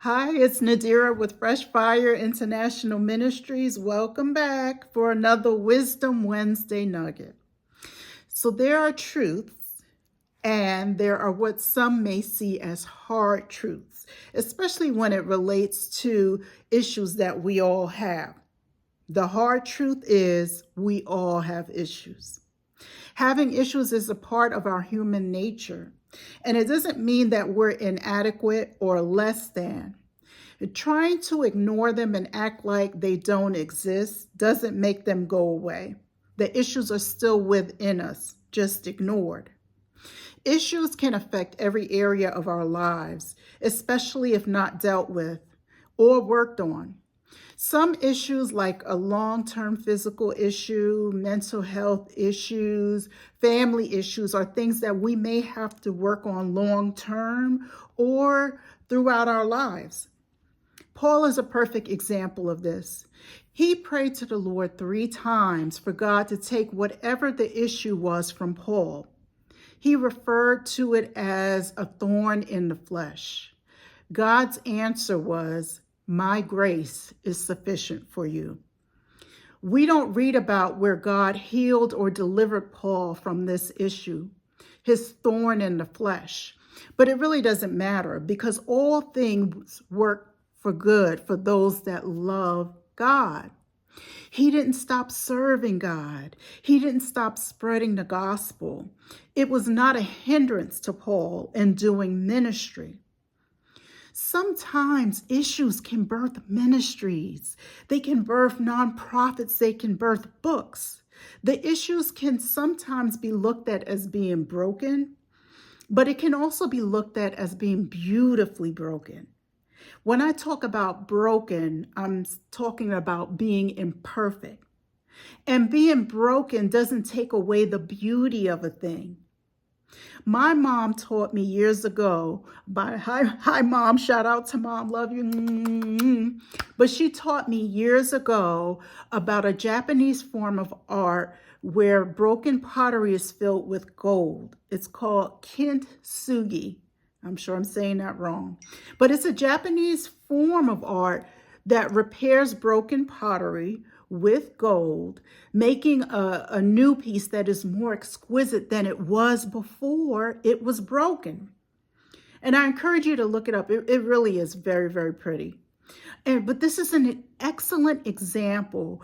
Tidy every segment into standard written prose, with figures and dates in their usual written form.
Hi, it's Nadira with Fresh Fire International Ministries. Welcome back for another Wisdom Wednesday Nugget. So, there are truths, and there are what some may see as hard truths, especially when it relates to issues that we all have. The hard truth is we all have issues. Having issues is a part of our human nature, and it doesn't mean that we're inadequate or less than. Trying to ignore them and act like they don't exist doesn't make them go away. The issues are still within us, just ignored. Issues can affect every area of our lives, especially if not dealt with or worked on. Some issues, like a long-term physical issue, mental health issues, family issues, are things that we may have to work on long-term or throughout our lives. Paul is a perfect example of this. He prayed to the Lord 3 times for God to take whatever the issue was from Paul. He referred to it as a thorn in the flesh. God's answer was, "My grace is sufficient for you." We don't read about where God healed or delivered Paul from this issue, his thorn in the flesh. But it really doesn't matter, because all things work for good for those that love God. He didn't stop serving God. He didn't stop spreading the gospel. It was not a hindrance to Paul in doing ministry. Sometimes issues can birth ministries. They can birth nonprofits. They can birth books. The issues can sometimes be looked at as being broken, but it can also be looked at as being beautifully broken. When I talk about broken, I'm talking about being imperfect. And being broken doesn't take away the beauty of a thing. My mom taught me years ago, hi mom, shout out to mom, love you. But she taught me years ago about a Japanese form of art where broken pottery is filled with gold. It's called kintsugi. I'm sure I'm saying that wrong. But it's a Japanese form of art that repairs broken pottery with gold, making a new piece that is more exquisite than it was before it was broken. And I encourage you to look it up. It really is very, very pretty. But this is an excellent example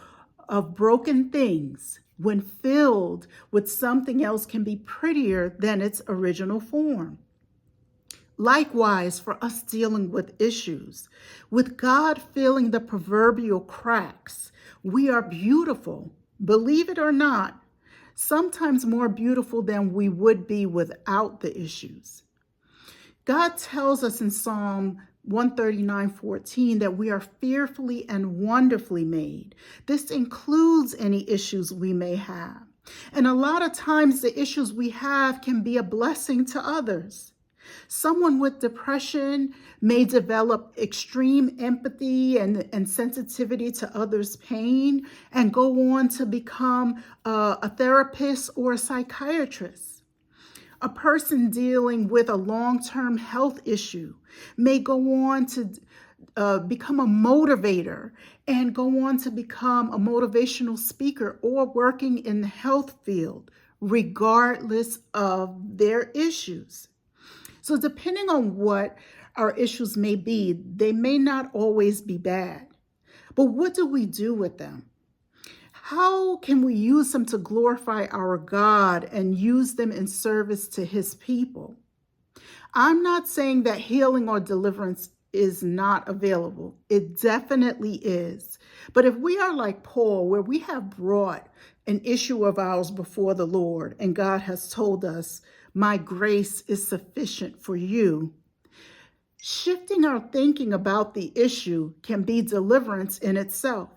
of broken things, when filled with something else, can be prettier than its original form. Likewise, for us dealing with issues, with God filling the proverbial cracks, we are beautiful, believe it or not, sometimes more beautiful than we would be without the issues. God tells us in Psalm 139:14 that we are fearfully and wonderfully made. This includes any issues we may have. And a lot of times the issues we have can be a blessing to others. Someone with depression may develop extreme empathy and sensitivity to others' pain and go on to become a therapist or a psychiatrist. A person dealing with a long-term health issue may go on to become a motivator and go on to become a motivational speaker or working in the health field, regardless of their issues. So depending on what our issues may be, they may not always be bad. But what do we do with them? How can we use them to glorify our God and use them in service to his people? I'm not saying that healing or deliverance is not available. It definitely is. But if we are like Paul, where we have brought an issue of ours before the Lord, and God has told us, "My grace is sufficient for you," shifting our thinking about the issue can be deliverance in itself.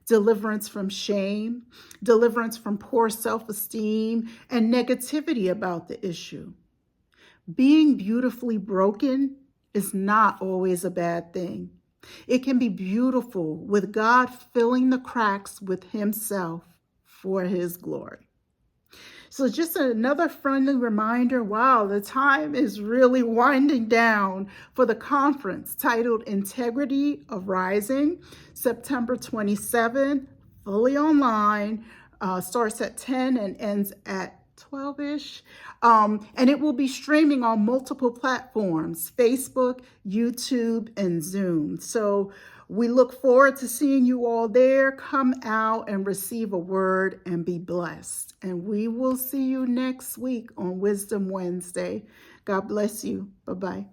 Deliverance from shame, deliverance from poor self-esteem, and negativity about the issue. Being beautifully broken is not always a bad thing. It can be beautiful, with God filling the cracks with himself for his glory. So just another friendly reminder, wow, the time is really winding down for the conference titled Integrity of Rising, September 27th, fully online, starts at 10 and ends at 12-ish. And it will be streaming on multiple platforms, Facebook, YouTube, and Zoom. So we look forward to seeing you all there. Come out and receive a word and be blessed. And we will see you next week on Wisdom Wednesday. God bless you. Bye-bye.